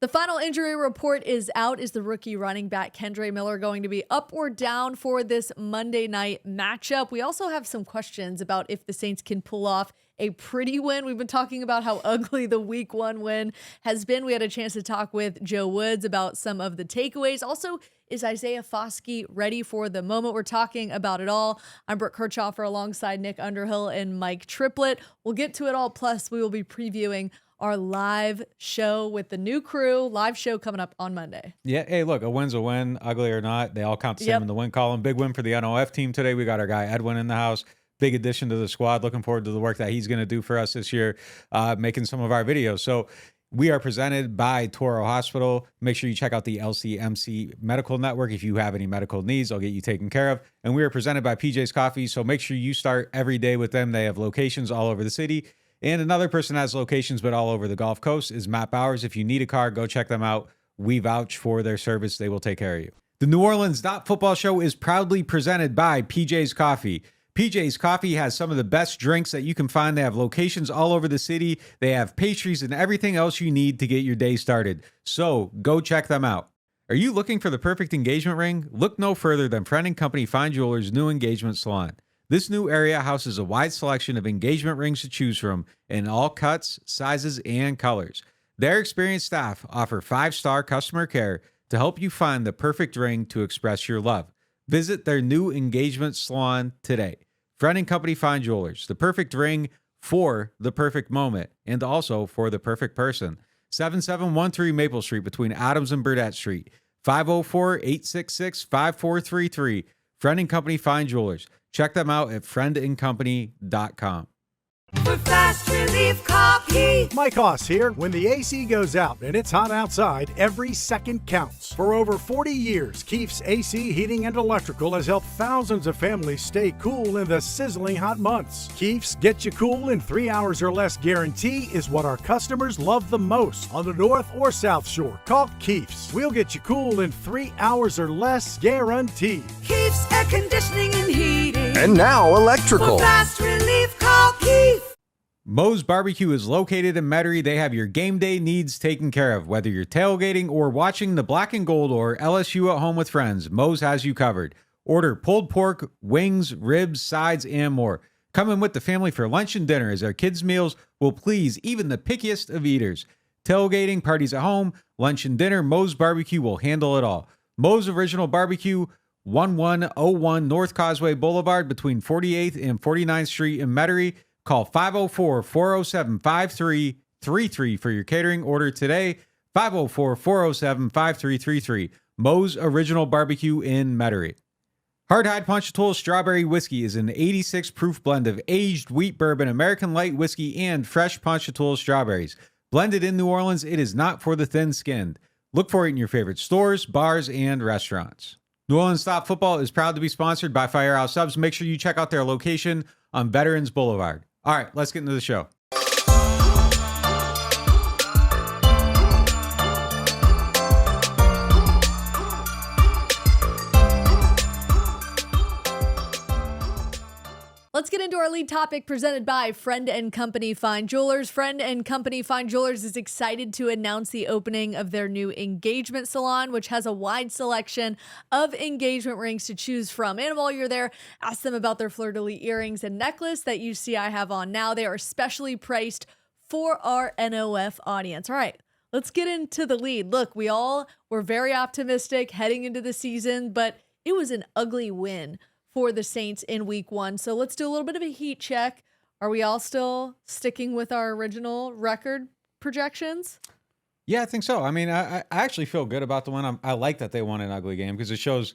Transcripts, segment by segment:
The final injury report is out. Is the rookie running back Kendre Miller going to be up or down for this Monday night matchup? We also have some questions about if the Saints can pull off a pretty win. We've been talking about how ugly the week 1 win has been. We had a chance to talk with Joe Woods about some of the takeaways. Also, is Isaiah Foskey ready for the moment? We're talking about it all. I'm Brooke Kirchhofer alongside Nick Underhill and Mike Triplett. We'll get to it all. Plus, we will be previewing our live show with the new crew. Live show coming up on Monday. Yeah, hey, look, a win's a win, ugly or not. They all count the same in the win column. Big win for the NOF team today. We got our guy Edwin in the house. Big addition to the squad. Looking forward to the work that he's going to do for us this year, making some of our videos. So we are presented by Toro Hospital. Make sure you check out the LCMC Medical Network. If you have any medical needs, they'll get you taken care of. And we are presented by PJ's Coffee. So make sure you start every day with them. They have locations all over the city. And another person has locations, but all over the Gulf Coast, is Matt Bowers. If you need a car, go check them out. We vouch for their service. They will take care of you. The NewOrleans.Football show is proudly presented by PJ's Coffee. PJ's Coffee has some of the best drinks that you can find. They have locations all over the city. They have pastries and everything else you need to get your day started. So go check them out. Are you looking for the perfect engagement ring? Look no further than Friend & Company Fine Jewelers' new engagement salon. This new area houses a wide selection of engagement rings to choose from in all cuts, sizes, and colors. Their experienced staff offer 5-star customer care to help you find the perfect ring to express your love. Visit their new engagement salon today. Friend & Company Fine Jewelers, the perfect ring for the perfect moment and also for the perfect person. 7713 Maple Street between Adams and Burdett Street. 504-866-5433. Friend & Company Fine Jewelers. Check them out at friendandcompany.com. For fast relief coffee. Mike Hoss here. When the AC goes out and it's hot outside, every second counts. For over 40 years, Keefe's AC Heating and Electrical has helped thousands of families stay cool in the sizzling hot months. Keefe's Get You Cool in 3 hours or less guarantee is what our customers love the most on the North or South Shore. Call Keefe's. We'll get you cool in 3 hours or less guaranteed. Keefe's Air Conditioning and Heating. And now electrical. For fast relief, call Keefe. Moe's Barbecue is located in Metairie. They have your game day needs taken care of. Whether you're tailgating or watching the Black and Gold or LSU at home with friends, Moe's has you covered. Order pulled pork, wings, ribs, sides, and more. Come in with the family for lunch and dinner, as our kids' meals will please even the pickiest of eaters. Tailgating, parties at home, lunch and dinner, Moe's Barbecue will handle it all. Moe's Original Barbecue, 1101 North Causeway Boulevard between 48th and 49th Street in Metairie. Call 504-407-5333 for your catering order today. 504-407-5333. Moe's Original Barbecue in Metairie. Hardhide Ponchatoula Strawberry Whiskey is an 86 proof blend of aged wheat bourbon, American light whiskey, and fresh Ponchatoula strawberries. Blended in New Orleans, it is not for the thin-skinned. Look for it in your favorite stores, bars, and restaurants. NewOrleans.Football is proud to be sponsored by Firehouse Subs. Make sure you check out their location on Veterans Boulevard. All right, let's get into the show. Let's get into our lead topic presented by Friend & Company Fine Jewelers. Friend & Company Fine Jewelers is excited to announce the opening of their new engagement salon, which has a wide selection of engagement rings to choose from. And while you're there, ask them about their fleur-de-lis earrings and necklace that you see I have on now. They are specially priced for our NOF audience. All right, let's get into the lead. Look, we all were very optimistic heading into the season, but it was an ugly win for the Saints in week 1. So let's do a little bit of a heat check. Are we all still sticking with our original record projections? Yeah, I think so. I mean, I actually feel good about the win. I like that they won an ugly game because it shows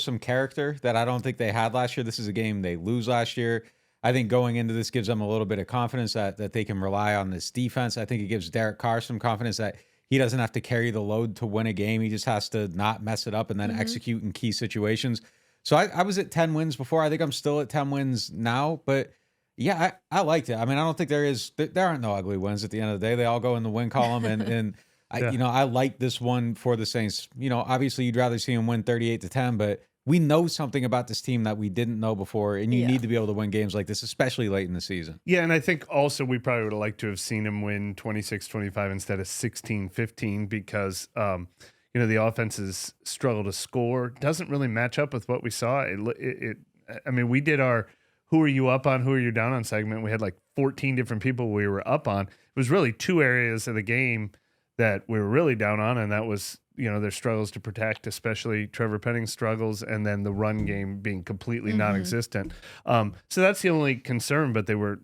some character that I don't think they had last year. This is a game they lose last year. I think going into this gives them a little bit of confidence that they can rely on this defense. I think it gives Derek Carr some confidence that he doesn't have to carry the load to win a game. He just has to not mess it up and then execute in key situations. So I was at 10 wins before. I think I'm still at 10 wins now. But yeah, I liked it. I mean, I don't think there aren't no ugly wins at the end of the day. They all go in the win column. And I like this one for the Saints. You know, obviously you'd rather see them win 38-10, but we know something about this team that we didn't know before, and you need to be able to win games like this, especially late in the season. Yeah, and I think also we probably would have liked to have seen him win 26-25 instead of 16-15 because, the offense's struggle to score doesn't really match up with what we saw. I mean, we did our who are you up on, who are you down on segment. We had like 14 different people we were up on. It was really two areas of the game that we were really down on, and that was their struggles to protect, especially Trevor Penning's struggles, and then the run game being completely non-existent. So that's the only concern, but they were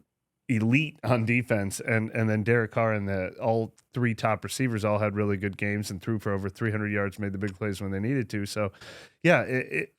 elite on defense, and then Derek Carr and all three top receivers all had really good games and threw for over 300 yards, made the big plays when they needed to. So, yeah,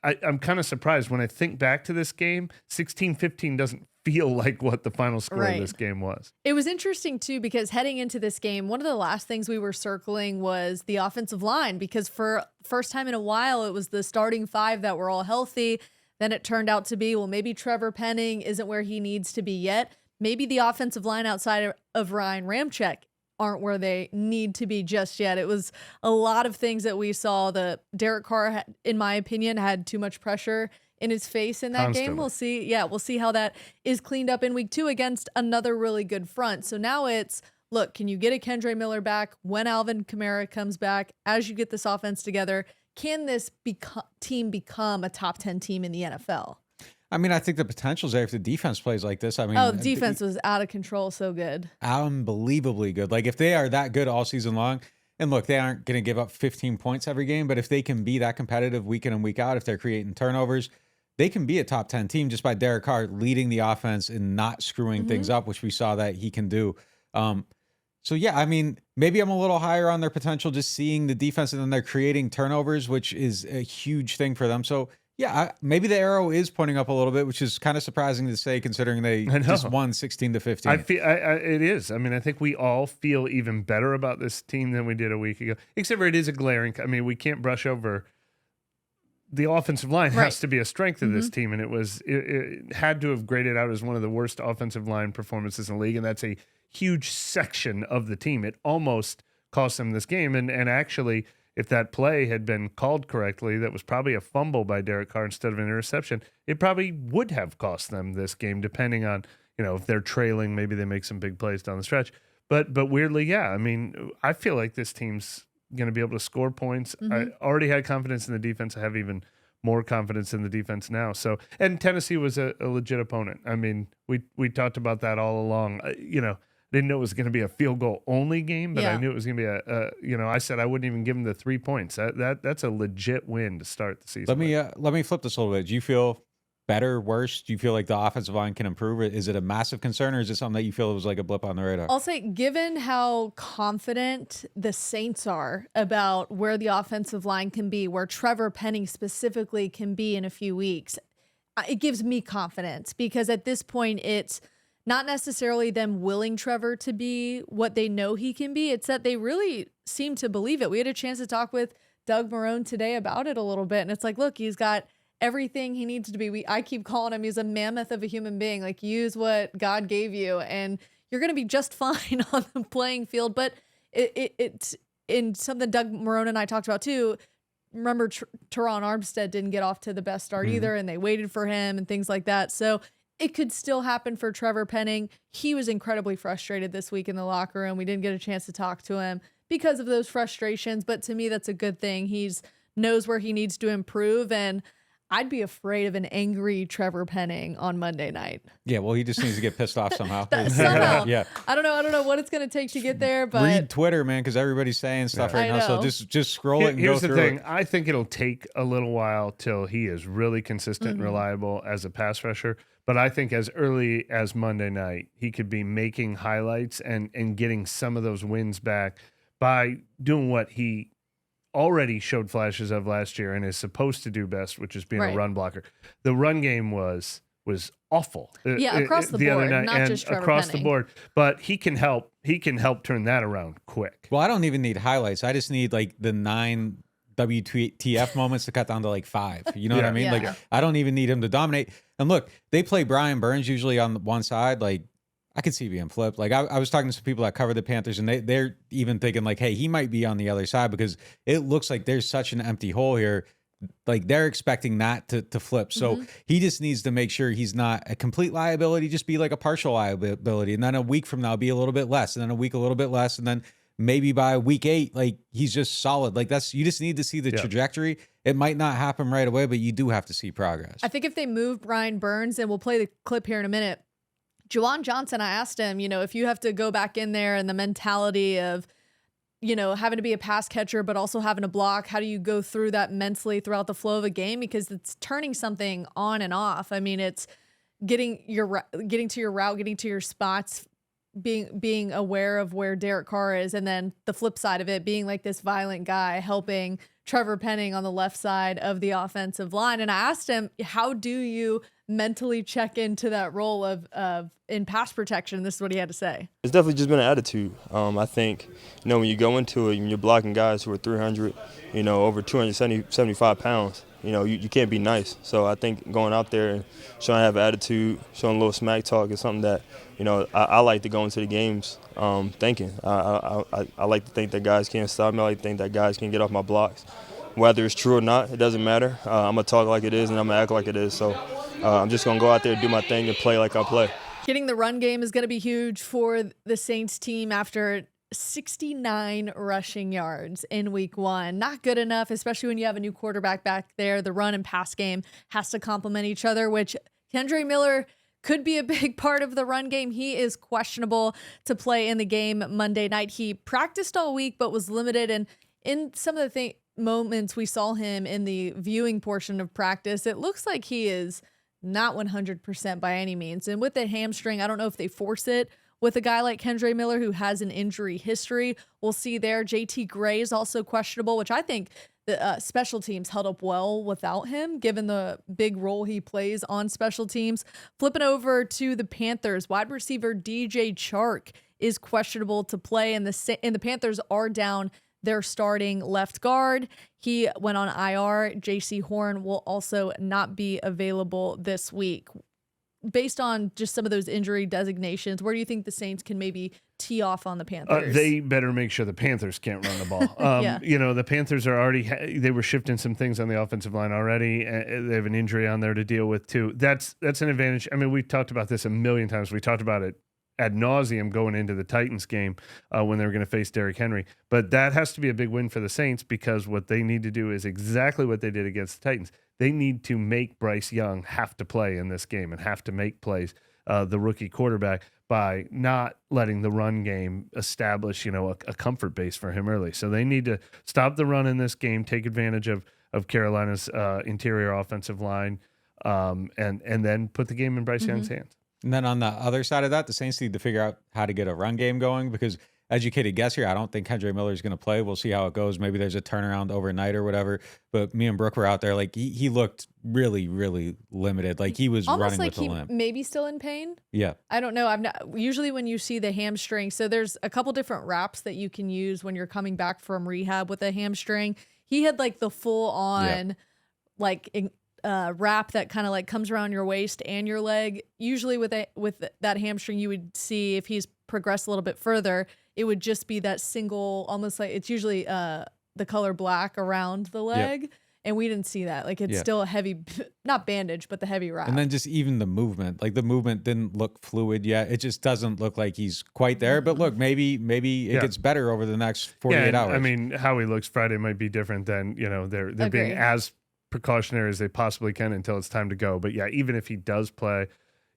I'm kind of surprised when I think back to this game. 16-15 doesn't feel like what the final score of this game was. It was interesting too, because heading into this game, one of the last things we were circling was the offensive line, because for first time in a while, it was the starting five that were all healthy. Then it turned out to be, well, maybe Trevor Penning isn't where he needs to be yet. Maybe the offensive line outside of Ryan Ramczyk aren't where they need to be just yet. It was a lot of things that we saw. The Derek Carr, in my opinion, had too much pressure in his face in that game. We'll see. Yeah, we'll see how that is cleaned up in week 2 against another really good front. So now it's, look, can you get a Kendre Miller back when Alvin Kamara comes back? As you get this offense together, can this team become a top 10 team in the NFL? I mean, I think the potential's there if the defense plays like this. I mean, the defense was out of control, so good. Unbelievably good. Like, if they are that good all season long, and look, they aren't going to give up 15 points every game, but if they can be that competitive week in and week out, if they're creating turnovers, they can be a top 10 team just by Derek Carr leading the offense and not screwing things up, which we saw that he can do. So, yeah, I mean, maybe I'm a little higher on their potential just seeing the defense, and then they're creating turnovers, which is a huge thing for them. So, yeah, maybe the arrow is pointing up a little bit, which is kind of surprising to say considering they just won 16-15. I feel it is. I mean, I think we all feel even better about this team than we did a week ago, except for it is a glaring. I mean, we can't brush over the offensive line has to be a strength of this team, and it had to have graded out as one of the worst offensive line performances in the league, and that's a huge section of the team. It almost cost them this game, and actually, if that play had been called correctly, that was probably a fumble by Derek Carr instead of an interception, it probably would have cost them this game, depending on, if they're trailing, maybe they make some big plays down the stretch. But weirdly, yeah, I mean, I feel like this team's going to be able to score points. I already had confidence in the defense. I have even more confidence in the defense now. So, and Tennessee was a legit opponent. I mean, we talked about that all along. Didn't know it was going to be a field goal only game, but I knew it was going to be I said I wouldn't even give them the 3 points. That's a legit win to start the season. Let me flip this a little bit. Do you feel better, worse? Do you feel like the offensive line can improve? Is it a massive concern, or is it something that you feel was like a blip on the radar? I'll say, given how confident the Saints are about where the offensive line can be, where Trevor Penning specifically can be in a few weeks, it gives me confidence, because at this point, it's not necessarily them willing Trevor to be what they know he can be. It's that they really seem to believe it. We had a chance to talk with Doug Marrone today about it a little bit, and it's like, look, he's got everything he needs to be. I keep calling him, he's a mammoth of a human being. Like, use what God gave you, and you're going to be just fine on the playing field. But it's in something Doug Marrone and I talked about too. Remember, Teron Armstead didn't get off to the best start either, and they waited for him and things like that. So it could still happen for Trevor Penning. He was incredibly frustrated this week in the locker room. We didn't get a chance to talk to him because of those frustrations, but to me, that's a good thing. He's knows where he needs to improve, and I'd be afraid of an angry Trevor Penning on Monday night. Yeah, well, he just needs to get pissed off somehow. Somehow. Yeah. I don't know what it's going to take to get there, but read Twitter, man, because everybody's saying stuff right now. So just scroll it and Here's go through the thing. it. I think it'll take a little while till he is really consistent and reliable as a pass rusher. But I think as early as Monday night, he could be making highlights and getting some of those wins back by doing what he already showed flashes of last year and is supposed to do best, which is being a run blocker. The run game was awful. Across the board, other night, not and just Trevor across Penning. the board. But he can help turn that around quick. Well, I don't even need highlights. I just need like the 9 WTF moments to cut down to like 5. You know what I mean? Yeah. Like, I don't even need him to dominate. And look, they play Brian Burns usually on one side. Like, I could see being flipped. Like, I was talking to some people that cover the Panthers, and they're even thinking like, hey, he might be on the other side, because it looks like there's such an empty hole here like they're expecting that to flip. So he just needs to make sure he's not a complete liability, just be like a partial liability. And then a week from now, be a little bit less, and then a week, a little bit less. And then maybe by week 8, like he's just solid. Like you just need to see the trajectory. It might not happen right away, but you do have to see progress. I think if they move Brian Burns, and we'll play the clip here in a minute, Juwan Johnson, I asked him, if you have to go back in there and the mentality of, having to be a pass catcher, but also having to block, how do you go through that mentally throughout the flow of a game? Because it's turning something on and off. I mean, it's getting to your route, getting to your spots, being aware of where Derek Carr is. And then the flip side of it, being like this violent guy helping Trevor Penning on the left side of the offensive line. And I asked him, how do you mentally check into that role of in pass protection? This is what he had to say. It's definitely just been an attitude. I think, when you go into it, when you're blocking guys who are 300, over 275 pounds, you can't be nice. So I think going out there and showing to have attitude, showing a little smack talk is something that, I like to go into the games thinking. I like to think that guys can't stop me. I like to think that guys can get off my blocks. Whether it's true or not, it doesn't matter. I'm going to talk like it is, and I'm going to act like it is. So I'm just going to go out there, do my thing, and play like I play. Getting the run game is going to be huge for the Saints team after 69 rushing yards in week 1. Not good enough, especially when you have a new quarterback back there. The run and pass game has to complement each other, which Kendre Miller could be a big part of the run game. He is questionable to play in the game Monday night. He practiced all week, but was limited. And in some of the moments we saw him in the viewing portion of practice, it looks like he is not 100% by any means. And with the hamstring, I don't know if they force it with a guy like Kendre Miller who has an injury history. We'll see there. JT Gray is also questionable, which I think the special teams held up well without him, given the big role he plays on special teams. Flipping over to the Panthers, wide receiver DJ Chark is questionable to play, and the Panthers are down their starting left guard. He went on IR. JC Horn will also not be available this week. Based on just some of those injury designations, where do you think the Saints can maybe tee off on the Panthers? They better make sure the Panthers can't run the ball. The Panthers are already, they were shifting some things on the offensive line already. They have an injury on there to deal with too. That's an advantage. I mean, we talked about this a million times. We talked about it ad nauseum going into the Titans game when they were going to face Derrick Henry. But that has to be a big win for the Saints, because what they need to do is exactly what they did against the Titans. They need to make Bryce Young have to play in this game and have to make plays, the rookie quarterback, by not letting the run game establish, a comfort base for him early. So they need to stop the run in this game, take advantage of Carolina's interior offensive line, and then put the game in Bryce Young's hands. And then on the other side of that, the Saints need to figure out how to get a run game going, because educated guess here, I don't think Kendre Miller is going to play. We'll see how it goes. Maybe there's a turnaround overnight or whatever. But me and Brooke were out there. Like he looked really, really limited. Like he was almost running like with a limp. Maybe still in pain. Yeah. I don't know. Usually when you see the hamstring, so there's a couple different wraps that you can use when you're coming back from rehab with a hamstring. He had like the full on wrap that kind of like comes around your waist and your leg. Usually with that hamstring, you would see, if he's progressed a little bit further, it would just be that single, almost like it's usually the color black around the leg. Yep. And we didn't see that. Like it's still a heavy, not bandage, but the heavy wrap. And then just even the movement, like the movement didn't look fluid yet. It just doesn't look like he's quite there. But look, maybe it gets better over the next 48 hours. I mean, how he looks Friday might be different than, they're being as precautionary as they possibly can until it's time to go. But yeah, even if he does play,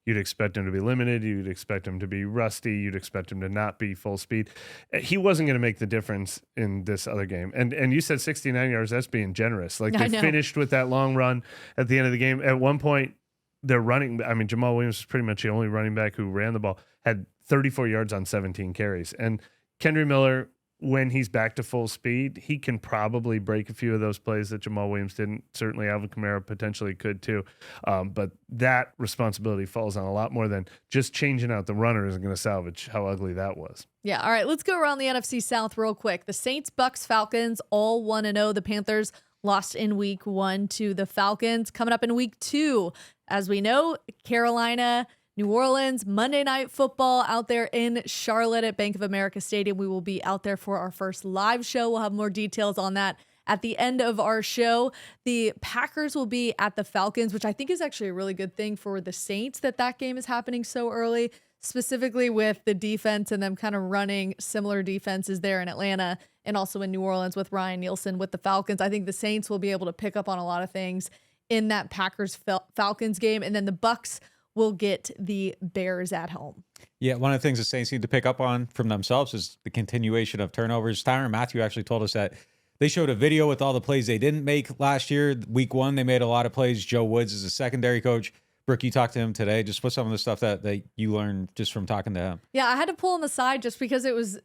you'd expect him to be limited. You'd expect him to be rusty. You'd expect him to not be full speed. He wasn't going to make the difference in this other game. And you said 69 yards. That's being generous. Like they finished with that long run at the end of the game. At one point, they're running. I mean, Jamal Williams was pretty much the only running back who ran the ball, had 34 yards on 17 carries. And Kendre Miller, when he's back to full speed, he can probably break a few of those plays that Jamal Williams didn't. Certainly Alvin Kamara potentially could too. But that responsibility falls on a lot more than just changing out the runner isn't going to salvage how ugly that was. Yeah. All right. Let's go around the NFC South real quick. The Saints, Bucks, Falcons, all 1-0. The Panthers lost in week 1 to the Falcons. Coming up in week 2, as we know, Carolina, New Orleans, Monday Night Football out there in Charlotte at Bank of America Stadium. We will be out there for our first live show. We'll have more details on that at the end of our show. The Packers will be at the Falcons, which I think is actually a really good thing for the Saints that game is happening so early, specifically with the defense and them kind of running similar defenses there in Atlanta and also in New Orleans with Ryan Nielsen with the Falcons. I think the Saints will be able to pick up on a lot of things in that Packers-Falcons game, and then the Bucs will get the Bears at home. Yeah, one of the things the Saints need to pick up on from themselves is the continuation of turnovers. Tyrann Mathieu actually told us that they showed a video with all the plays they didn't make last year. Week 1, they made a lot of plays. Joe Woods is a secondary coach. Brooke, you talked to him today. Just put some of the stuff that you learned just from talking to him. Yeah, I had to pull him aside just because it was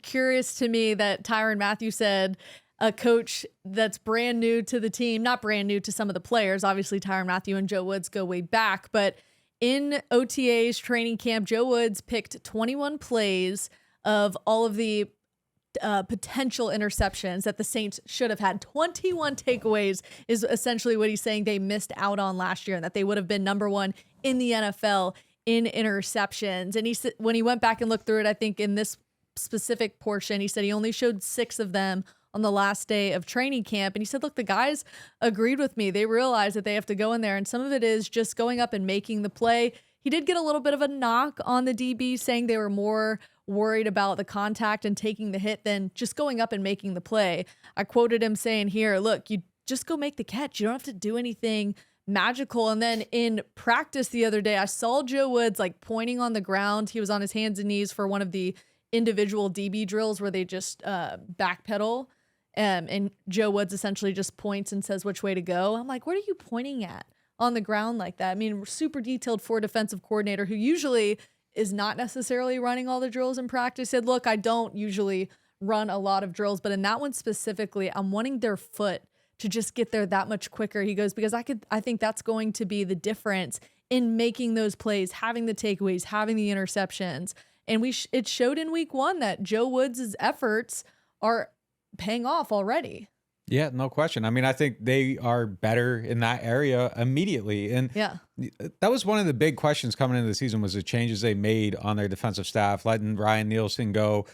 curious to me that Tyrann Mathieu said a coach that's brand new to the team, not brand new to some of the players. Obviously, Tyrann Mathieu and Joe Woods go way back, but in OTA's training camp, Joe Woods picked 21 plays of all of the potential interceptions that the Saints should have had. 21 takeaways is essentially what he's saying they missed out on last year, and that they would have been number 1 in the NFL in interceptions. And he said when he went back and looked through it, I think in this specific portion, he said he only showed 6 of them on the last day of training camp. And he said, look, the guys agreed with me. They realize that they have to go in there, and some of it is just going up and making the play. He did get a little bit of a knock on the DB, saying they were more worried about the contact and taking the hit than just going up and making the play. I quoted him saying here, look, you just go make the catch. You don't have to do anything magical. And then in practice the other day, I saw Joe Woods like pointing on the ground. He was on his hands and knees for one of the individual DB drills where they just backpedal. And Joe Woods essentially just points and says which way to go. I'm like, what are you pointing at on the ground like that? I mean, super detailed for a defensive coordinator who usually is not necessarily running all the drills in practice. Said, look, I don't usually run a lot of drills, but in that one specifically, I'm wanting their foot to just get there that much quicker. He goes, because I think that's going to be the difference in making those plays, having the takeaways, having the interceptions. And it showed in week 1 that Joe Woods' efforts are paying off already. Yeah, no question. I mean, I think they are better in that area immediately. And yeah, that was one of the big questions coming into the season, was the changes they made on their defensive staff, letting Ryan Nielsen go,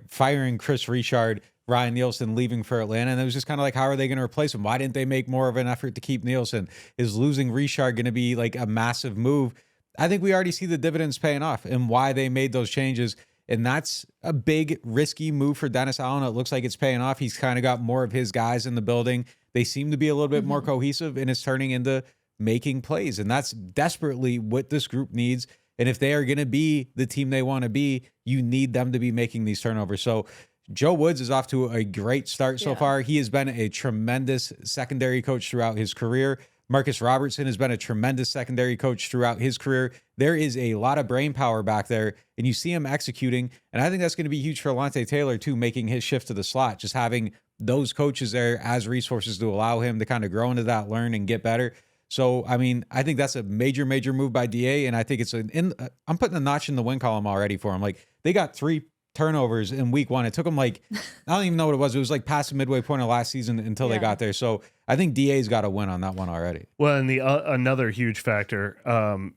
firing Chris Richard, Ryan Nielsen leaving for Atlanta. And it was just kind of like, how are they going to replace him? Why didn't they make more of an effort to keep Nielsen? Is losing Richard going to be like a massive move? I think we already see the dividends paying off and why they made those changes. And that's a big, risky move for Dennis Allen. It looks like it's paying off. He's kind of got more of his guys in the building. They seem to be a little bit more cohesive, and it's turning into making plays. And that's desperately what this group needs. And if they are going to be the team they want to be, you need them to be making these turnovers. So Joe Woods is off to a great start so far. He has been a tremendous secondary coach throughout his career. Marcus Robertson has been a tremendous secondary coach throughout his career. There is a lot of brain power back there, and you see him executing. And I think that's going to be huge for Alontae Taylor, too, making his shift to the slot, just having those coaches there as resources to allow him to kind of grow into that, learn, and get better. So, I mean, I think that's a major, major move by DA, and I think it's I'm putting a notch in the win column already for him. Like, they got 3 turnovers in week 1. It took them like, I don't even know what it was. It was like past the midway point of last season until they got there. So I think DA's got a win on that one already. Well, and the another huge factor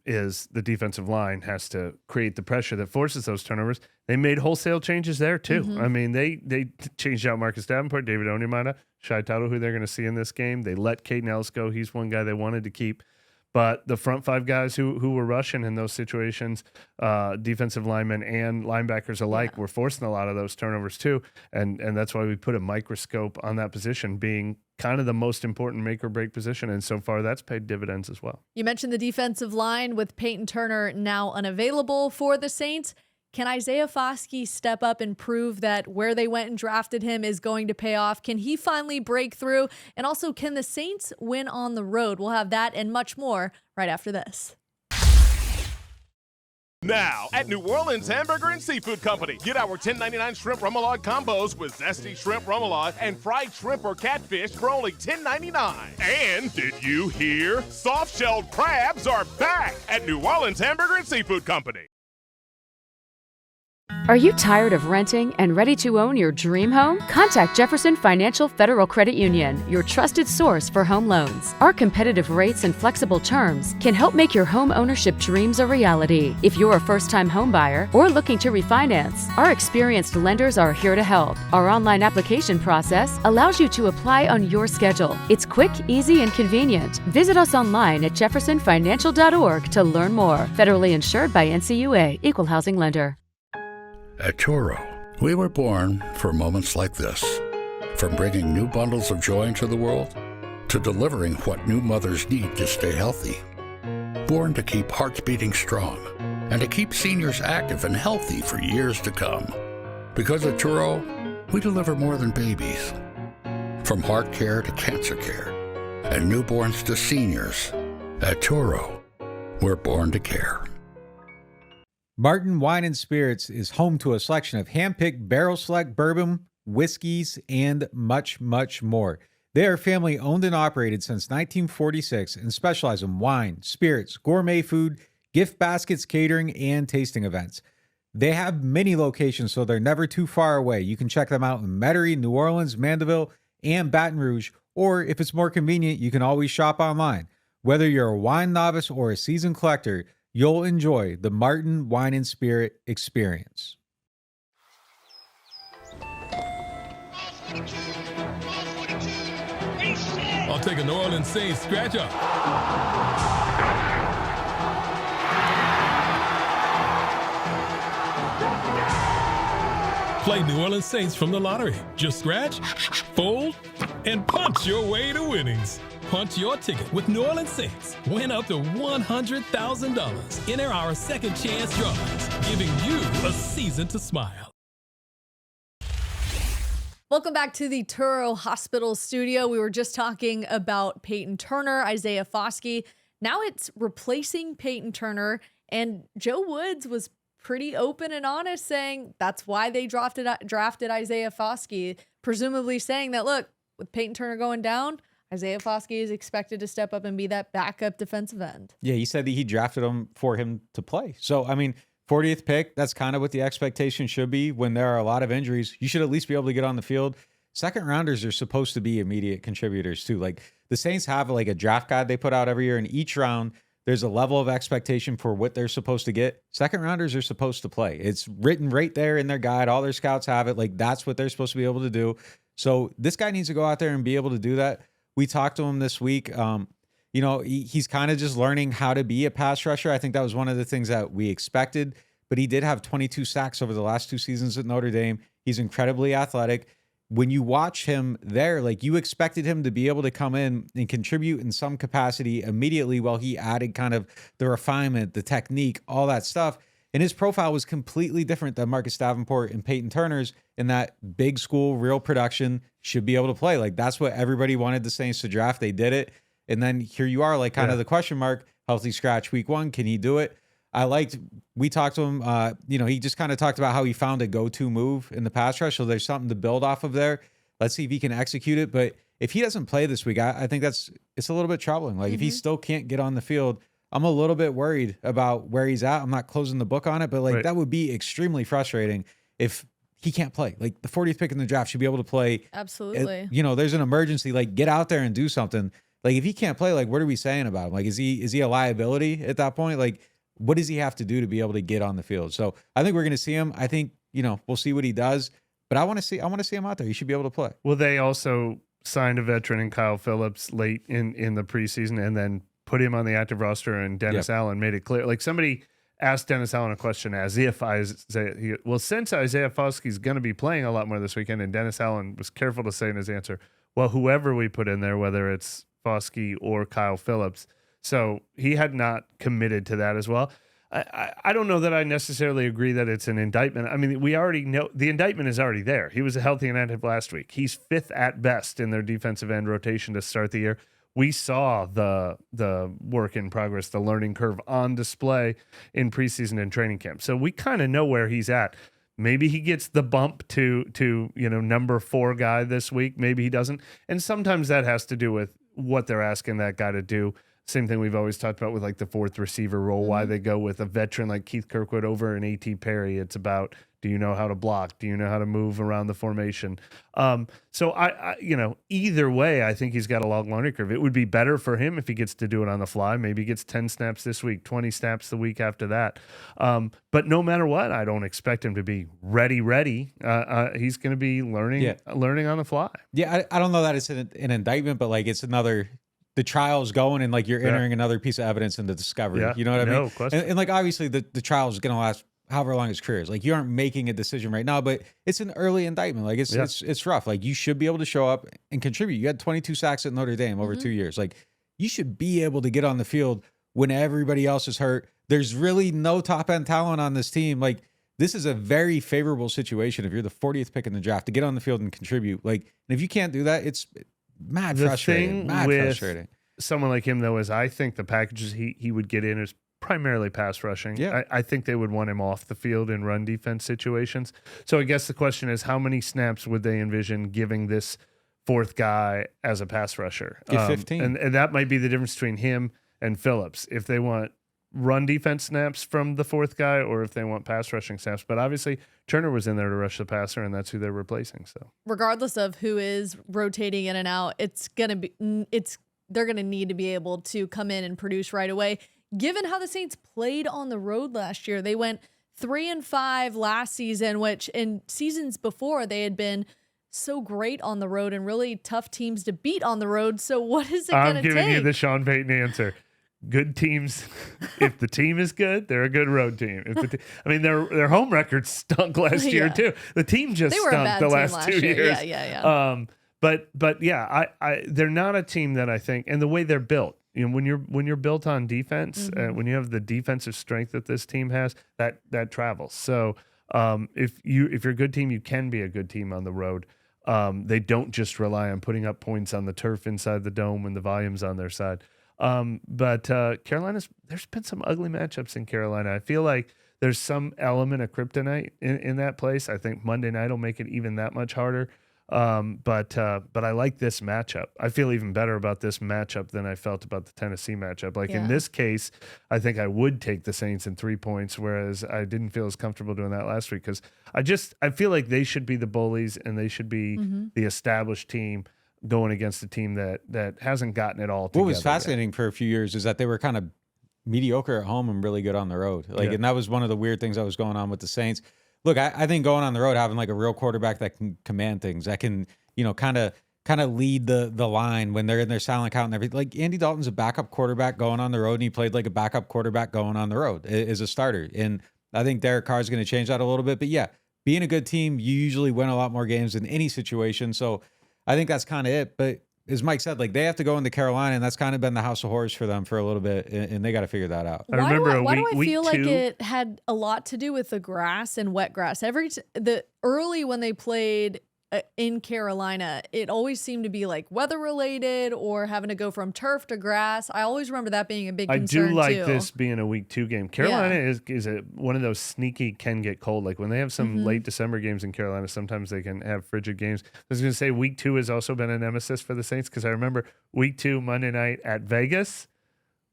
is the defensive line has to create the pressure that forces those turnovers. They made wholesale changes there too. I mean, they changed out Marcus Davenport, David Onyemata, Shai Tuttle, who they're going to see in this game. They let Caden Ellis go. He's one guy they wanted to keep. But the front 5 guys who were rushing in those situations, defensive linemen and linebackers alike, were forcing a lot of those turnovers too. And that's why we put a microscope on that position being kind of the most important make or break position. And so far that's paid dividends as well. You mentioned the defensive line with Peyton Turner now unavailable for the Saints. Can Isaiah Foskey step up and prove that where they went and drafted him is going to pay off? Can he finally break through? And also, can the Saints win on the road? We'll have that and much more right after this. Now, at New Orleans Hamburger and Seafood Company, get our $10.99 shrimp remoulade combos with zesty shrimp remoulade and fried shrimp or catfish for only $10.99. And did you hear? Soft-shelled crabs are back at New Orleans Hamburger and Seafood Company. Are you tired of renting and ready to own your dream home? Contact Jefferson Financial Federal Credit Union, your trusted source for home loans. Our competitive rates and flexible terms can help make your home ownership dreams a reality. If you're a first-time home buyer or looking to refinance, our experienced lenders are here to help. Our online application process allows you to apply on your schedule. It's quick, easy, and convenient. Visit us online at jeffersonfinancial.org to learn more. Federally insured by NCUA, Equal Housing Lender. At Turo, we were born for moments like this. From bringing new bundles of joy into the world to delivering what new mothers need to stay healthy. Born to keep hearts beating strong and to keep seniors active and healthy for years to come. Because at Turo, we deliver more than babies. From heart care to cancer care and newborns to seniors, at Turo, we're born to care. Martin Wine and Spirits is home to a selection of hand-picked barrel select bourbon, whiskeys, and much, much more. They are family owned and operated since 1946 and specialize in wine, spirits, gourmet food, gift baskets, catering, and tasting events. They have many locations, so they're never too far away. You can check them out in Metairie, New Orleans, Mandeville, and Baton Rouge, or if it's more convenient, you can always shop online. Whether you're a wine novice or a seasoned collector, you'll enjoy the Martin Wine and Spirit experience. I'll take a New Orleans Saints scratch up. Play New Orleans Saints from the lottery. Just scratch, fold, and punch your way to winnings. Punch your ticket with New Orleans Saints. Win up to $100,000. Enter our second chance drawings, giving you a season to smile. Welcome back to the Turo Hospital studio. We were just talking about Peyton Turner, Isaiah Foskey. Now it's replacing Peyton Turner, and Joe Woods was pretty open and honest saying that's why they drafted Isaiah Foskey, presumably saying that, look, with Peyton Turner going down, Isaiah Foskey is expected to step up and be that backup defensive end. Yeah, he said that he drafted him for him to play. So, I mean, 40th pick, that's kind of what the expectation should be when there are a lot of injuries. You should at least be able to get on the field. Second rounders are supposed to be immediate contributors too. Like the Saints have like a draft guide they put out every year, and each round there's a level of expectation for what they're supposed to get. Second rounders are supposed to play. It's written right there in their guide. All their scouts have it. Like that's what they're supposed to be able to do. So this guy needs to go out there and be able to do that. We talked to him this week. He's kind of just learning how to be a pass rusher. I think that was one of the things that we expected, but he did have 22 sacks over the last 2 seasons at Notre Dame. He's incredibly athletic. When you watch him there, like you expected him to be able to come in and contribute in some capacity immediately while he added kind of the refinement, the technique, all that stuff. And his profile was completely different than Marcus Davenport and Peyton Turner's in that big school, real production, should be able to play. Like that's what everybody wanted the Saints to draft. They did it. And then here you are, like kind of the question mark, healthy scratch week 1. Can he do it? We talked to him, he just kind of talked about how he found a go-to move in the pass rush. So there's something to build off of there. Let's see if he can execute it. But if he doesn't play this week, I think it's a little bit troubling. Like if he still can't get on the field, I'm a little bit worried about where he's at. I'm not closing the book on it, but that would be extremely frustrating if he can't play. Like the 40th pick in the draft should be able to play. Absolutely. There's an emergency, like get out there and do something. Like if he can't play, like what are we saying about him? Like is he a liability at that point? Like what does he have to do to be able to get on the field? So I think we're going to see him. I think, we'll see what he does, but I want to see him out there. He should be able to play. Well, they also signed a veteran in Kyle Phillips late in the preseason and then put him on the active roster, and Dennis Allen made it clear. Like somebody asked Dennis Allen a question as if since Isaiah Foskey's going to be playing a lot more this weekend, and Dennis Allen was careful to say in his answer, well, whoever we put in there, whether it's Foskey or Kyle Phillips. So he had not committed to that as well. I don't know that I necessarily agree that it's an indictment. I mean, we already know the indictment is already there. He was healthy and active last week. He's 5th at best in their defensive end rotation to start the year. We saw the work in progress, the learning curve on display in preseason and training camp. So we kind of know where he's at. Maybe he gets the bump to number 4 guy this week. Maybe he doesn't. And sometimes that has to do with what they're asking that guy to do. Same thing we've always talked about with like the 4th receiver role, why they go with a veteran like Keith Kirkwood over an A.T. Perry. It's about Do you know how to block? Do you know how to move around the formation? So I either way, I think he's got a long learning curve. It would be better for him if he gets to do it on the fly. Maybe he gets 10 snaps this week, 20 snaps the week after that. But no matter what, I don't expect him to be ready. He's going to be learning on the fly. Yeah, I don't know that it's an indictment, but like it's the trial's going and like you're entering another piece of evidence in the discovery. Yeah, You know what I mean? no question. And like obviously the trial is going to last however long his career is. Like you aren't making a decision right now, but it's an early indictment. Like it's rough. Like you should be able to show up and contribute. You had 22 sacks at Notre Dame over 2 years. Like you should be able to get on the field when everybody else is hurt. There's really no top end talent on this team. Like this is a very favorable situation if you're the 40th pick in the draft to get on the field and contribute. Like, and if you can't do that, it's mad frustrating. Frustrating. Someone like him though is I think the packages he would get in is primarily pass rushing. Yeah. I think they would want him off the field in run defense situations. So I guess the question is how many snaps would they envision giving this fourth guy as a pass rusher? Get 15. And that might be the difference between him and Phillips. If they want run defense snaps from the fourth guy or if they want pass rushing snaps. But obviously Turner was in there to rush the passer and that's who they're replacing. So regardless of who is rotating in and out, they're going to need to be able to come in and produce right away. Given how the Saints played on the road last year, they went 3-5 last season, which in seasons before they had been so great on the road and really tough teams to beat on the road. So what is it going to take? I'm giving you the Sean Payton answer. Good teams, if the team is good, they're a good road team. Their home record stunk last year too. The team just stunk the last 2 years. Yeah. But yeah, they're not a team that I think, and the way they're built. You know, when you're built on defense, when you have the defensive strength that this team has, that travels. So if you're a good team, you can be a good team on the road. They don't just rely on putting up points on the turf inside the dome when the volume's on their side. But Carolina's, there's been some ugly matchups in Carolina. I feel like there's some element of kryptonite in that place. I think Monday night will make it even that much harder. But I like this matchup. I feel even better about this matchup than I felt about the Tennessee matchup. In this case, I think I would take the Saints in 3 points, whereas I didn't feel as comfortable doing that last week because I feel like they should be the bullies and they should be the established team going against a team that hasn't gotten it all together. What was fascinating for a few years is that they were kind of mediocre at home and really good on the road. And that was one of the weird things that was going on with the Saints. Look, I think going on the road, having like a real quarterback that can command things, that can, kind of lead the line when they're in their silent count and everything. Like Andy Dalton's a backup quarterback going on the road, and he played like a backup quarterback going on the road as a starter. And I think Derek Carr is going to change that a little bit. But yeah, being a good team, you usually win a lot more games in any situation. So I think that's kind of it. But as Mike said, like they have to go into Carolina, and that's kind of been the house of horrors for them for a little bit, and they got to figure that out. Why do I feel like it had a lot to do with the grass and wet grass? Early when they played in Carolina, it always seemed to be like weather related or having to go from turf to grass. I always remember that being a big concern. I do like this being a week 2 game. Carolina is one of those sneaky can get cold. Like when they have some late December games in Carolina, sometimes they can have frigid games. I was going to say week 2 has also been a nemesis for the Saints because I remember week 2 Monday night at Vegas.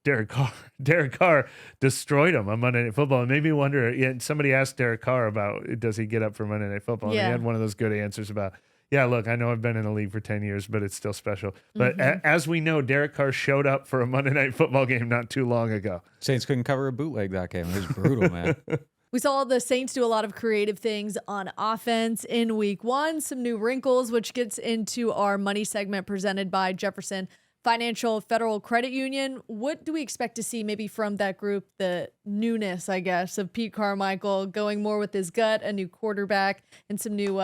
Derek Carr destroyed him on Monday Night Football. It made me wonder. Somebody asked Derek Carr about does he get up for Monday Night Football? And he had one of those good answers about, look, I know I've been in the league for 10 years, but it's still special. But as we know, Derek Carr showed up for a Monday Night Football game not too long ago. Saints couldn't cover a bootleg that game. It was brutal, man. We saw the Saints do a lot of creative things on offense in week 1, some new wrinkles, which gets into our money segment presented by Jefferson Financial Federal Credit Union. What do we expect to see maybe from that group? The newness, I guess, of Pete Carmichael going more with his gut, a new quarterback, and some new,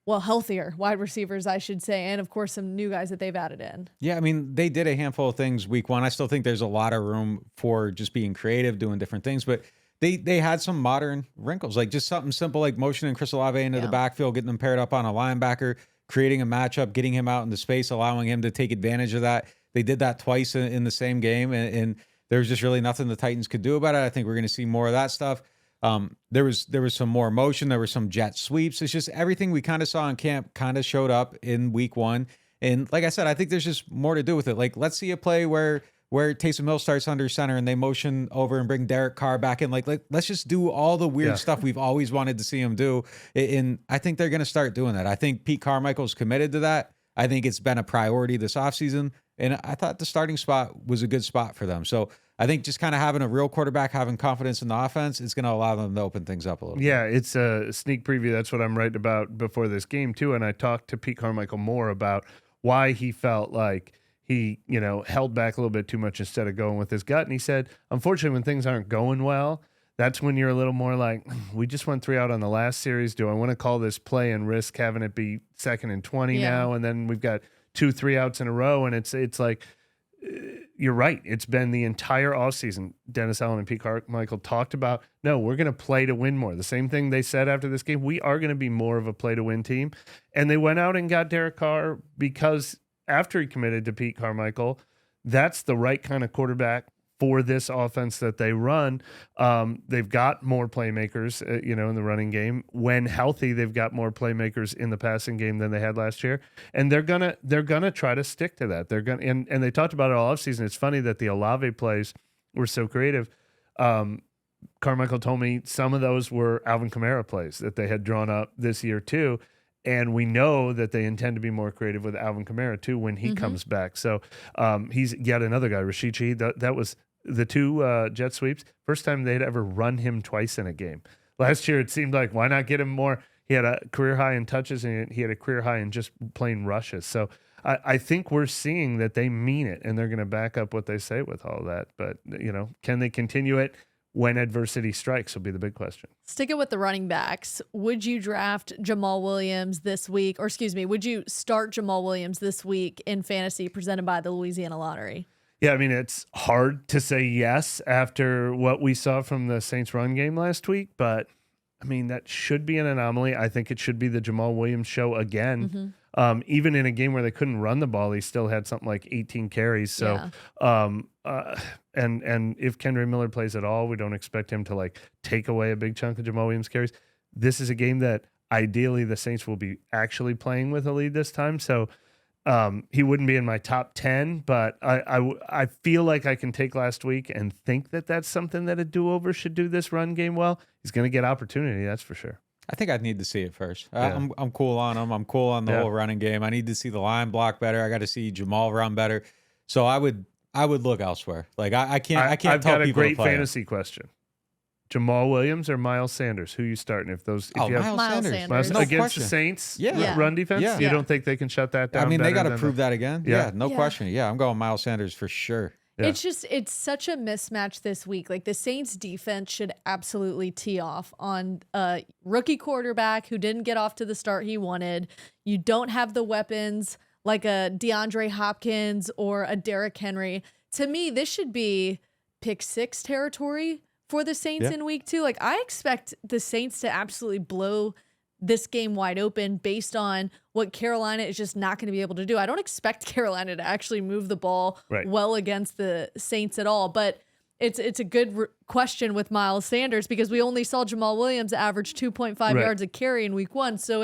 healthier wide receivers, I should say, and of course some new guys that they've added in. Yeah, I mean, they did a handful of things week 1. I still think there's a lot of room for just being creative, doing different things, but they had some modern wrinkles, like just something simple like motioning Chris Olave into the backfield, getting them paired up on a linebacker, creating a matchup, getting him out into space, allowing him to take advantage of that. They did that twice in the same game, and there was just really nothing the Titans could do about it. I think we're going to see more of that stuff. There was some more motion. There were some jet sweeps. It's just everything we kind of saw in camp kind of showed up in week 1. And like I said, I think there's just more to do with it. Like, let's see a play where where Taysom Hill starts under center and they motion over and bring Derek Carr back in. Like let's just do all the weird stuff we've always wanted to see him do. And I think they're going to start doing that. I think Pete Carmichael's committed to that. I think it's been a priority this offseason. And I thought the starting spot was a good spot for them. So I think just kind of having a real quarterback, having confidence in the offense, is going to allow them to open things up a little bit. Yeah, it's a sneak preview. That's what I'm writing about before this game, too. And I talked to Pete Carmichael more about why he felt like he, held back a little bit too much instead of going with his gut. And he said, unfortunately, when things aren't going well, that's when you're a little more like, we just went 3 out on the last series. Do I want to call this play and risk having it be 2nd and 20 now? And then we've got 2-3 outs in a row. And it's like, you're right. It's been the entire offseason. Dennis Allen and Pete Carmichael talked about, no, we're going to play to win more. The same thing they said after this game. We are going to be more of a play to win team. And they went out and got Derek Carr because after he committed to Pete Carmichael, that's the right kind of quarterback for this offense that they run. They've got more playmakers, in the running game. When healthy, they've got more playmakers in the passing game than they had last year, and they're gonna try to stick to that. They're gonna and they talked about it all offseason. It's funny that the Olave plays were so creative. Carmichael told me some of those were Alvin Kamara plays that they had drawn up this year too. And we know that they intend to be more creative with Alvin Kamara, too, when he comes back. So he's yet another guy, Rashid Shaheed. That was the 2 jet sweeps. First time they'd ever run him twice in a game. Last year, it seemed like, why not get him more? He had a career high in touches, and he had a career high in just plain rushes. So I think we're seeing that they mean it, and they're going to back up what they say with all that. But, can they continue it? When adversity strikes will be the big question. Sticking with the running backs, would you draft Jamal Williams this week? Or excuse me, would you start Jamal Williams this week in fantasy presented by the Louisiana Lottery? Yeah, I mean, it's hard to say yes after what we saw from the Saints run game last week, but I mean, that should be an anomaly. I think it should be the Jamal Williams show again. Even in a game where they couldn't run the ball, he still had something like 18 carries. So, and if Kendre Miller plays at all, we don't expect him to like take away a big chunk of Jamal Williams carries. This is a game that ideally the Saints will be actually playing with a lead this time. So he wouldn't be in my top 10, but I feel like I can take last week and think that that's something that a do-over should do this run game well. He's going to get opportunity, that's for sure. I think I'd need to see it first. I'm cool on him. I'm cool on the whole running game. I need to see the line block better. I got to see Jamal run better. So I would look elsewhere. Like I can't I've tell got a people great to play fantasy question. Jamal Williams or Miles Sanders? Who you starting? If Miles Sanders. No against question. the Saints Yeah. run defense, Yeah. you don't think they can shut that down? I mean, they got better to prove that again. Yeah. No question. Yeah, I'm going Miles Sanders for sure. Yeah. It's such a mismatch this week. Like the Saints defense should absolutely tee off on a rookie quarterback who didn't get off to the start he wanted. You don't have the weapons like a DeAndre Hopkins or a Derrick Henry. To me, this should be pick 6 territory for the Saints in week 2. Like I expect the Saints to absolutely blow this game wide open based on what Carolina is just not going to be able to do. I don't expect Carolina to actually move the ball well against the Saints at all, but it's a good question with Miles Sanders because we only saw Jamal Williams average 2.5 yards a carry in week 1. So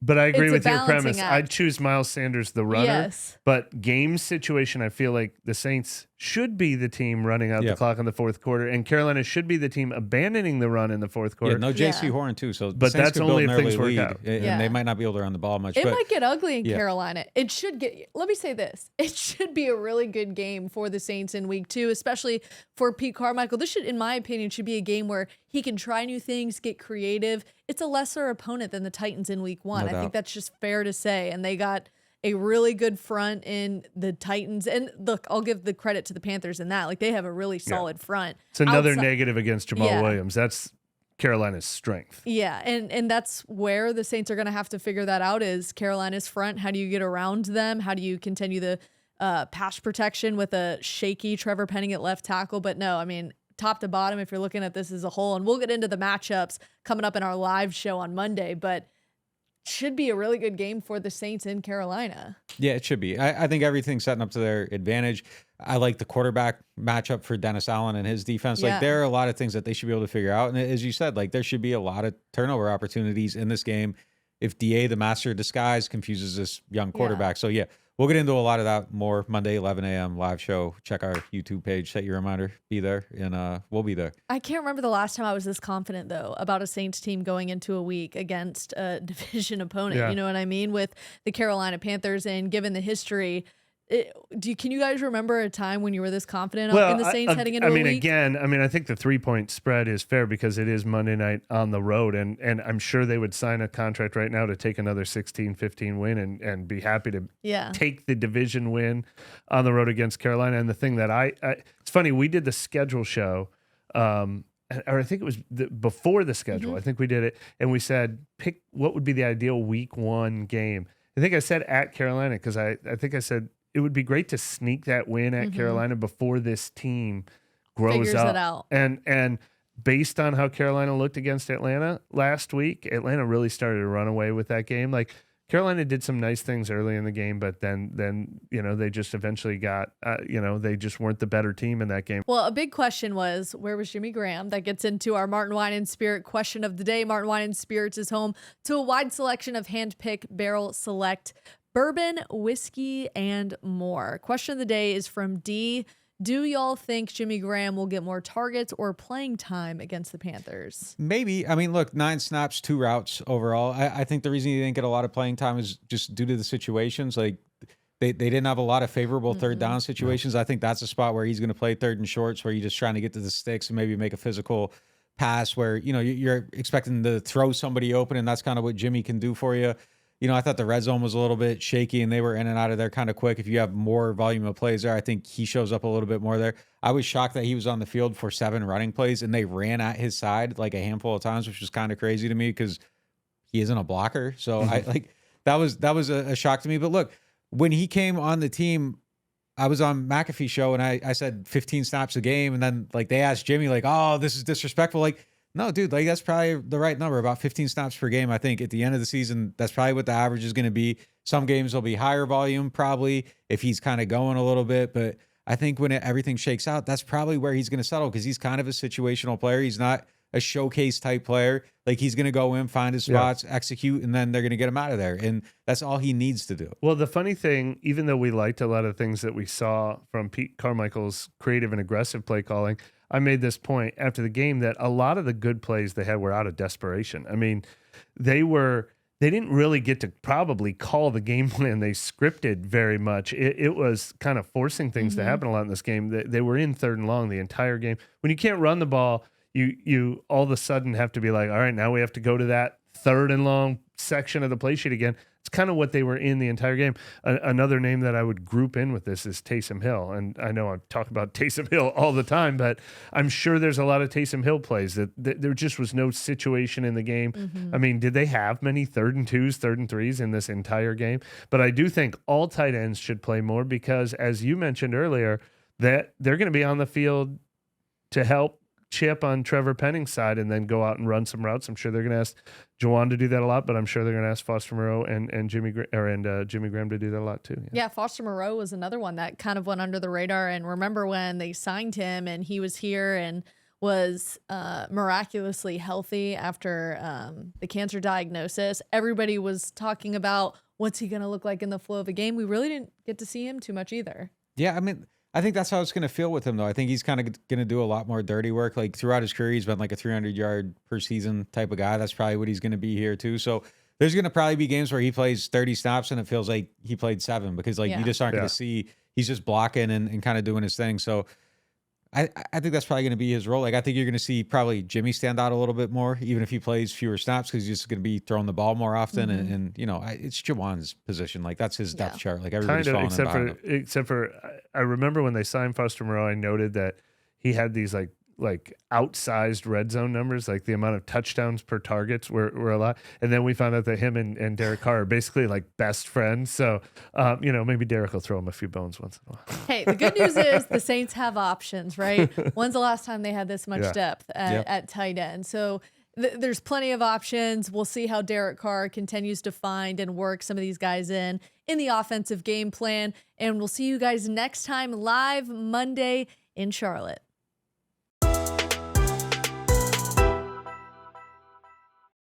But I agree with your balancing premise. act. I'd choose Miles Sanders, the runner. Yes. But game situation, I feel like the Saints should be the team running out the clock in the fourth quarter, and Carolina should be the team abandoning the run in the fourth quarter. Yeah, no J.C. Horn too. So, but Saints that's could build only an if early things work lead, out. and they might not be able to run the ball much. it but might get ugly in Carolina. It should get. Let me say this: it should be a really good game for the Saints in week 2, especially for Pete Carmichael. This should, in my opinion, should be a game where he can try new things, get creative. It's a lesser opponent than the Titans in week 1. I think that's just fair to say, and they got a really good front in the Titans. And look, I'll give the credit to the Panthers in that. Like they have a really solid front. It's another negative against Jamal Williams. That's Carolina's strength. Yeah, and that's where the Saints are going to have to figure that out is Carolina's front. How do you get around them? How do you continue the pass protection with a shaky Trevor Penning at left tackle? But no, I mean, top to bottom, if you're looking at this as a whole, and we'll get into the matchups coming up in our live show on Monday, but should be a really good game for the Saints in Carolina. Yeah, it should be. I think everything's setting up to their advantage. I like the quarterback matchup for Dennis Allen and his defense. Like there are a lot of things that they should be able to figure out. And as you said, like there should be a lot of turnover opportunities in this game if DA, the master of disguise, confuses this young quarterback. So yeah, we'll get into a lot of that more Monday, 11 a.m. live show. Check our YouTube page, set your reminder, be there, and we'll be there. I can't remember the last time I was this confident, though, about a Saints team going into a week against a division opponent. Yeah. You know what I mean? With the Carolina Panthers, and given the history, can you guys remember a time when you were this confident in the Saints heading into a week? Again, I think the 3-point spread is fair because it is Monday night on the road, and I'm sure they would sign a contract right now to take another 16-15 win and be happy to take the division win on the road against Carolina. And the thing that it's funny, we did the schedule show, or I think it was before the schedule. I think we did it, and we said pick what would be the ideal week 1 game. I think I said at Carolina because I think I said it would be great to sneak that win at Carolina before this team grows Figures up. it out. And based on how Carolina looked against Atlanta last week, Atlanta really started to run away with that game. Like Carolina did some nice things early in the game, but then they just eventually got they just weren't the better team in that game. Well, a big question was, where was Jimmy Graham? That gets into our Martin Wine and Spirit question of the day. Martin Wine and Spirits is home to a wide selection of hand-pick, barrel select bourbon, whiskey, and more. Question of the day is from D. Do y'all think Jimmy Graham will get more targets or playing time against the Panthers? Maybe. I mean, look, 9 snaps, 2 routes overall. I think the reason he didn't get a lot of playing time is just due to the situations. Like, they didn't have a lot of favorable third down situations. I think that's a spot where he's going to play 3rd and shorts, where you're just trying to get to the sticks and maybe make a physical pass where, you're expecting to throw somebody open, and that's kind of what Jimmy can do for you. I thought the red zone was a little bit shaky, and they were in and out of there kind of quick. If you have more volume of plays there, I think he shows up a little bit more there. I was shocked that he was on the field for 7 running plays, and they ran at his side like a handful of times, which was kind of crazy to me because he isn't a blocker. So that was a shock to me. But look, when he came on the team, I was on McAfee's show, and I said 15 snaps a game, and then they asked Jimmy oh, this is disrespectful. No, dude, that's probably the right number, about 15 snaps per game. I think at the end of the season, that's probably what the average is going to be. Some games will be higher volume, probably, if he's kind of going a little bit. But I think when everything shakes out, that's probably where he's going to settle because he's kind of a situational player. He's not a showcase type player. He's going to go in, find his spots, execute, and then they're going to get him out of there. And that's all he needs to do. Well, the funny thing, even though we liked a lot of things that we saw from Pete Carmichael's creative and aggressive play calling, I made this point after the game that a lot of the good plays they had were out of desperation. I mean, they didn't really get to probably call the game plan they scripted very much. It was kind of forcing things to happen a lot in this game. They were in 3rd and long the entire game. When you can't run the ball, you all of a sudden have to be all right, now we have to go to that 3rd and long section of the play sheet again. It's kind of what they were in the entire game. Another name that I would group in with this is Taysom Hill. And I know I talk about Taysom Hill all the time, but I'm sure there's a lot of Taysom Hill plays that there just was no situation in the game. I mean, did they have many 3rd and 2s, 3rd and 3s in this entire game? But I do think all tight ends should play more because, as you mentioned earlier, that they're going to be on the field to help chip on Trevor Penning's side and then go out and run some routes. I'm sure they're going to ask Juwan to do that a lot, but I'm sure they're going to ask Foster Moreau and Jimmy Graham to do that a lot too. Yeah, Foster Moreau was another one that kind of went under the radar. And remember when they signed him and he was here and was miraculously healthy after the cancer diagnosis. Everybody was talking about what's he going to look like in the flow of a game. We really didn't get to see him too much either. Yeah, I mean, I think that's how it's going to feel with him, though. I think he's kind of going to do a lot more dirty work. Throughout his career, he's been a 300-yard per season type of guy. That's probably what he's going to be here, too. So there's going to probably be games where he plays 30 snaps and it feels like he played 7 because, you just aren't going to see. He's just blocking and kind of doing his thing. So I think that's probably going to be his role. I think you're going to see probably Jimmy stand out a little bit more, even if he plays fewer snaps, because he's just going to be throwing the ball more often. And it's Jawan's position. That's his depth chart. Everybody's falling in except for, I remember when they signed Foster Moreau, I noted that he had these outsized red zone numbers, the amount of touchdowns per targets were a lot. And then we found out that him and Derek Carr are basically best friends. So, maybe Derek will throw him a few bones once in a while. Hey, the good news is the Saints have options, right? When's the last time they had this much depth at tight end? So there's plenty of options. We'll see how Derek Carr continues to find and work some of these guys in the offensive game plan. And we'll see you guys next time live Monday in Charlotte.